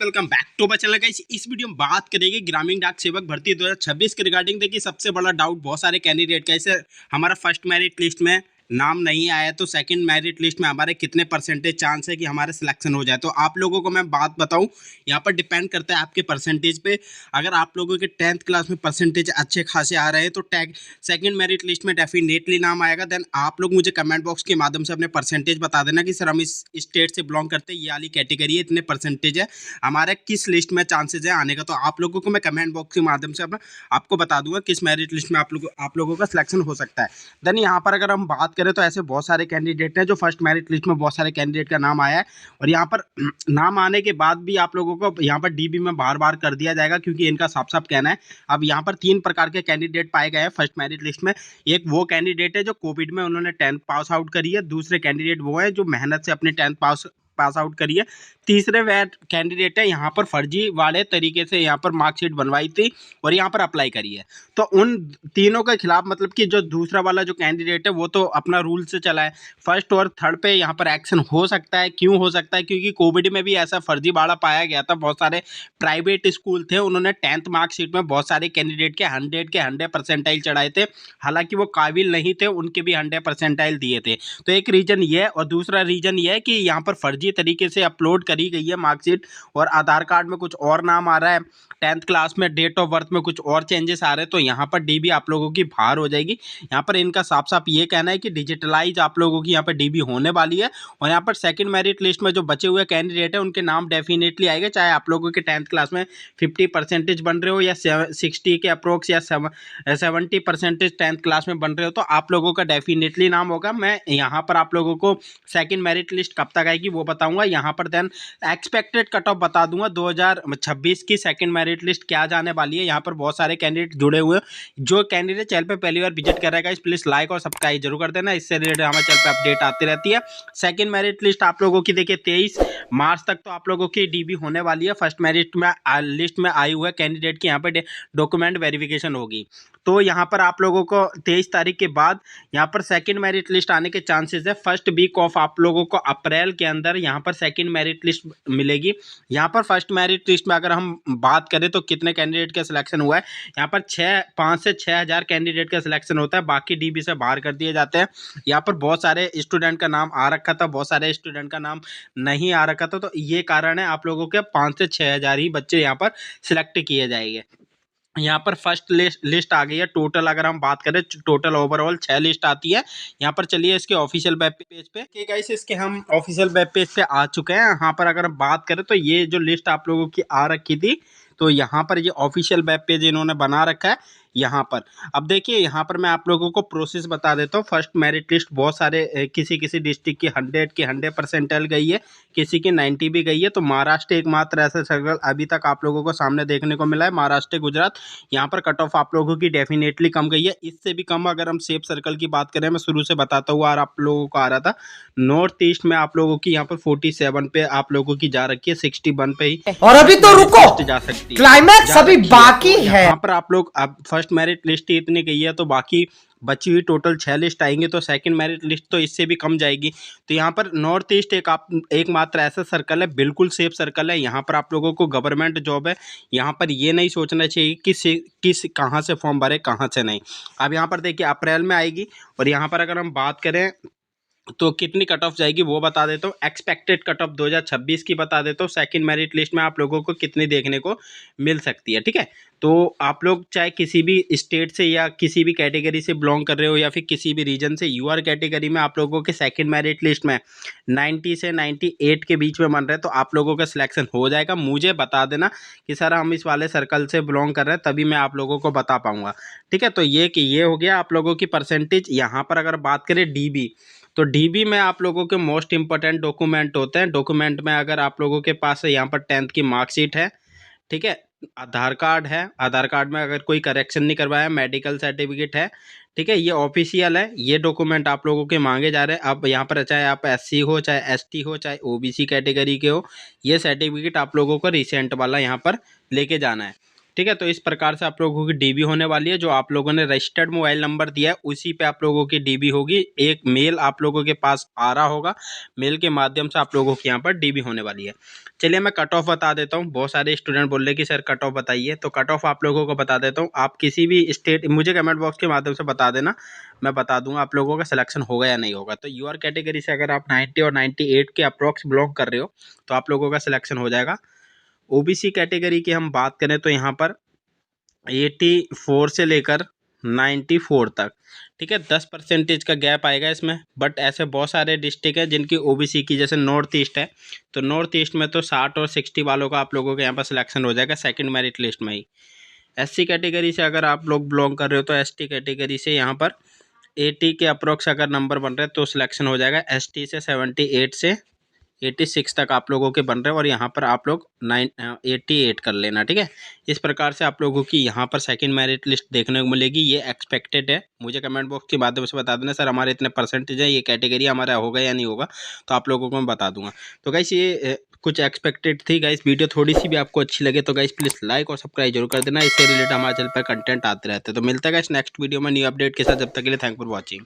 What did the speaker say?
Welcome back to my channel guys. इस video में बात करेंगे ग्रामीण डाक सेवक भर्ती 2026 के रिगार्डिंग। देखिए, सबसे बड़ा डाउट बहुत सारे कैंडिडेट का, ऐसे हमारा फर्स्ट मेरिट लिस्ट में नाम नहीं आया तो सेकंड मेरिट लिस्ट में हमारे कितने परसेंटेज चांस है कि हमारे सिलेक्शन हो जाए। तो आप लोगों को मैं बात बताऊं, यहाँ पर डिपेंड करता है आपके परसेंटेज पे। अगर आप लोगों के 10th क्लास में परसेंटेज अच्छे खासे आ रहे हैं तो सेकंड मेरिट लिस्ट में डेफिनेटली नाम आएगा। देन आप लोग मुझे कमेंट बॉक्स के माध्यम से अपने परसेंटेज बता देना कि सर हम इस स्टेट से बिलोंग करते हैं, ये वाली कैटेगरी है, इतने परसेंटेज है, हमारे किस लिस्ट में चांसेज है आने का। तो आप लोगों को मैं कमेंट बॉक्स के माध्यम से आपको बता दूंगा किस मेरिट लिस्ट में आप लोगों का सिलेक्शन हो सकता है। देन यहाँ पर अगर हम बात करें तो ऐसे बहुत सारे कैंडिडेट हैं जो फर्स्ट मेरिट लिस्ट में बहुत सारे कैंडिडेट का नाम आया है, और यहाँ पर नाम आने के बाद भी आप लोगों को यहाँ पर डीबी में बार बार कर दिया जाएगा, क्योंकि इनका साफ साफ कहना है। अब यहाँ पर 3 प्रकार के कैंडिडेट पाए गए हैं फर्स्ट मेरिट लिस्ट में। एक वो कैंडिडेट है जो कोविड में उन्होंने 10th पास आउट करी है, दूसरे कैंडिडेट वो है जो मेहनत से अपने 10th पास आउट करी है, तीसरे वह कैंडिडेट है यहाँ पर फर्जी वाले तरीके से यहाँ पर मार्कशीट बनवाई थी और यहाँ पर अप्लाई करी है। तो उन तीनों के खिलाफ, मतलब कि जो दूसरा वाला जो कैंडिडेट है वो तो अपना रूल से चला है, फर्स्ट और थर्ड पे यहाँ पर एक्शन हो सकता है। क्यों हो सकता है? क्योंकि कोविड में भी ऐसा फर्जीवाड़ा पाया गया था। बहुत सारे प्राइवेट स्कूल थे, उन्होंने 10th मार्कशीट में बहुत सारे कैंडिडेट के 100 परसेंटाइल चढ़ाए थे, हालांकि वो काबिल नहीं थे, उनके भी 100 परसेंटाइल दिए थे। तो एक रीजन ये है, और दूसरा रीजन ये है कि यहाँ पर फर्जी तरीके से अपलोड करी गई है मार्कशीट, और आधार कार्ड में कुछ और नाम आ रहा है, 10th क्लास में डेट ऑफ बर्थ में कुछ और चेंजेस आ रहे हैं। तो यहाँ पर डीबी आप लोगों की बाहर हो जाएगी। यहाँ पर इनका साफ साफ ये कहना है कि डिजिटलाइज आप लोगों की यहाँ पर डीबी होने वाली है, और यहाँ पर सेकंड मेरिट लिस्ट में जो बचे हुए कैंडिडेट है उनके नाम डेफिनेटली आएंगे, चाहे आप लोगों के 10th क्लास में 50 परसेंटेज बन रहे हो या 60 के अप्रोक्स या 70 परसेंटेज 10th क्लास में बन रहे हो, तो आप लोगों का डेफिनेटली नाम होगा। मैं यहाँ पर आप लोगों को सेकंड मेरिट लिस्ट कब तक आएगी वो बताऊंगा। यहाँ पर देन एक्सपेक्टेड कट ऑफ बता दूंगा 2026 की सेकंड मेरिट लिस्ट क्या जाने वाली है। यहाँ पर बहुत सारे कैंडिडेट जुड़े हुए हैं। जो कैंडिडेट चैनल पे पहली बार विजिट कर रहा है, प्लीज लाइक और सब्सक्राइब जरूर कर देना, इससे रिलेटेड हमारे चैनल पे अपडेट आती रहती है। सेकंड मेरिट लिस्ट आप लोगों की देखिए 23 मार्च तक तो आप लोगों की डीबी होने वाली है। फर्स्ट मेरिट में लिस्ट में आए हुए कैंडिडेट की यहाँ पर डॉक्यूमेंट वेरिफिकेशन होगी। तो यहाँ पर आप लोगों को 23 तारीख के बाद यहाँ पर सेकंड मेरिट लिस्ट आने के चांसेस है। फर्स्ट वीक ऑफ आप लोगों को अप्रैल के अंदर यहाँ पर सेकंड मेरिट लिस्ट मिलेगी। यहाँ पर फर्स्ट मेरिट लिस्ट में अगर हम बात करें तो कितने कैंडिडेट का सिलेक्शन हुआ है, यहाँ पर 5 से 6 हज़ार कैंडिडेट का सिलेक्शन होता है, बाकी डीबी से बाहर कर दिए जाते हैं। यहाँ पर बहुत सारे स्टूडेंट का नाम आ रखा था, बहुत सारे स्टूडेंट का नाम नहीं आ रखा था। तो ये कारण है आप लोगों के 5 से 6 हज़ार ही बच्चे यहाँ पर सिलेक्ट किए जाएंगे। यहाँ पर फर्स्ट लिस्ट आ गई है। टोटल अगर हम बात करें टोटल ओवरऑल 6 लिस्ट आती है। यहाँ पर चलिए इसके ऑफिशियल वेब पेज पे, ठीक है गाइस, इसके हम ऑफिशियल वेब पेज पे आ चुके हैं। यहाँ पर अगर हम बात करें तो ये जो लिस्ट आप लोगों की आ रखी थी, तो यहाँ पर ये ऑफिशियल वेब पेज इन्होंने बना रखा है। यहाँ पर अब देखिए, यहाँ पर मैं आप लोगों को प्रोसेस बता देता हूँ। फर्स्ट मेरिट लिस्ट बहुत सारे किसी डिस्ट्रिक्ट की 100 परसेंटाइल गई है, किसी की 90 भी गई है। तो महाराष्ट्र एकमात्र ऐसा सर्कल अभी तक आप लोगों को सामने देखने को मिला है, महाराष्ट्र गुजरात। यहाँ पर कट ऑफ आप लोगों की डेफिनेटली कम गई है। इससे भी कम अगर हम सेफ सर्कल की बात करें, मैं शुरू से बताता हुआ आप लोगों को आ रहा था, नॉर्थ ईस्ट में आप लोगों की यहाँ पर 47 पे आप लोगों की जा रखी है, 61 पे ही। और अभी तो रुको, जा सकती है, क्लाइमैक्स अभी बाकी है। यहाँ पर आप लोग अब फर्स्ट मेरिट लिस्ट ही इतनी गई है, तो बाकी बची हुई टोटल 6 लिस्ट आएंगे, तो सेकंड मेरिट लिस्ट तो इससे भी कम जाएगी। तो यहाँ पर नॉर्थ ईस्ट एक मात्र ऐसा सर्कल है, बिल्कुल सेफ सर्कल है। यहाँ पर आप लोगों को गवर्नमेंट जॉब है। यहाँ पर ये नहीं सोचना चाहिए कि कहाँ से फॉर्म भरे, कहाँ से नहीं। अब यहाँ पर देखिए अप्रैल में आएगी, और यहाँ पर अगर हम बात करें तो कितनी कट ऑफ जाएगी वो बता देता हूँ। एक्सपेक्टेड कट ऑफ 2026 की बता देता हूँ। सेकंड मेरिट लिस्ट में आप लोगों को कितनी देखने को मिल सकती है, ठीक है। तो आप लोग चाहे किसी भी स्टेट से या किसी भी कैटेगरी से बिलोंग कर रहे हो, या फिर किसी भी रीजन से, यूआर कैटेगरी में आप लोगों के सेकंड मेरिट लिस्ट में 90 से 98 के बीच में बन रहे हैं, तो आप लोगों का सिलेक्शन हो जाएगा। मुझे बता देना कि सर हम इस वाले सर्कल से बिलोंग कर रहे हैं, तभी मैं आप लोगों को बता पाऊँगा, ठीक है। तो ये हो गया आप लोगों की परसेंटेज। यहाँ पर अगर बात करें डीबी, तो डीबी में आप लोगों के मोस्ट इंपॉर्टेंट डॉक्यूमेंट होते हैं। डॉक्यूमेंट में अगर आप लोगों के पास यहाँ पर 10th की मार्कशीट है, ठीक है, आधार कार्ड है, आधार कार्ड में अगर कोई करेक्शन नहीं करवाया, मेडिकल सर्टिफिकेट है, ठीक है, ये ऑफिशियल है। ये डॉक्यूमेंट आप लोगों के मांगे जा रहे हैं। अब यहाँ पर चाहे आप एससी हो, चाहे एसटी हो, चाहे ओबीसी कैटेगरी के हो, ये सर्टिफिकेट आप लोगों को रिसेंट वाला यहाँ पर लेके जाना है। ठीक है। तो इस प्रकार से आप लोगों की डीबी होने वाली है। जो आप लोगों ने रजिस्टर्ड मोबाइल नंबर दिया है उसी पे आप लोगों की डीबी होगी। एक मेल आप लोगों के पास आ रहा होगा, मेल के माध्यम से आप लोगों की यहाँ पर डीबी होने वाली है। चलिए मैं कट ऑफ बता देता हूँ। बहुत सारे स्टूडेंट बोल रहे कि सर कट ऑफ बताइए, तो कट ऑफ आप लोगों को बता देता हूँ। आप किसी भी स्टेट मुझे कमेंट बॉक्स के माध्यम से बता देना, मैं बता दूंगा आप लोगों का सिलेक्शन होगा या नहीं होगा। तो यूआर कैटेगरी से अगर आप 90 और 98 के अप्रॉक्स बिलोंग कर रहे हो तो आप लोगों का सिलेक्शन हो जाएगा। ओबीसी कैटेगरी की हम बात करें तो यहाँ पर 84 से लेकर 94 तक, ठीक है, 10% का गैप आएगा इसमें। बट ऐसे बहुत सारे डिस्ट्रिक्ट है जिनकी ओबीसी की, जैसे नॉर्थ ईस्ट है, तो नॉर्थ ईस्ट में तो 60 और 60 वालों का आप लोगों के यहाँ पर सिलेक्शन हो जाएगा सेकंड मेरिट लिस्ट में ही। एससी कैटेगरी से अगर आप लोग बिलोंग कर रहे हो तो एसटी कैटेगरी से यहाँ पर 80 के अप्रोक्स अगर नंबर बन रहे हैं तो सिलेक्शन हो जाएगा। एसटी से 78 से 86 तक आप लोगों के बन रहे हैं और यहाँ पर आप लोग 88 कर लेना, ठीक है। इस प्रकार से आप लोगों की यहाँ पर सेकंड मेरिट लिस्ट देखने को मिलेगी। ये एक्सपेक्टेड है। मुझे कमेंट बॉक्स के माध्यम से बता देना सर हमारे इतने परसेंटेज है, ये कैटेगरी हमारा होगा या नहीं होगा, तो आप लोगों को मैं बता दूंगा। तो गाइस ये कुछ एक्सपेक्टेड थी। गाइस वीडियो थोड़ी सी भी आपको अच्छी लगे तो गाइस प्लीज़ लाइक और सब्सक्राइब जरूर कर देना। इससे रिलेटेड हमारे चैनल पर कंटेंट आते रहते हैं। तो मिलता है गाइस नेक्स्ट वीडियो में न्यू अपडेट के साथ। जब तक के लिए थैंक फॉर वॉचिंग।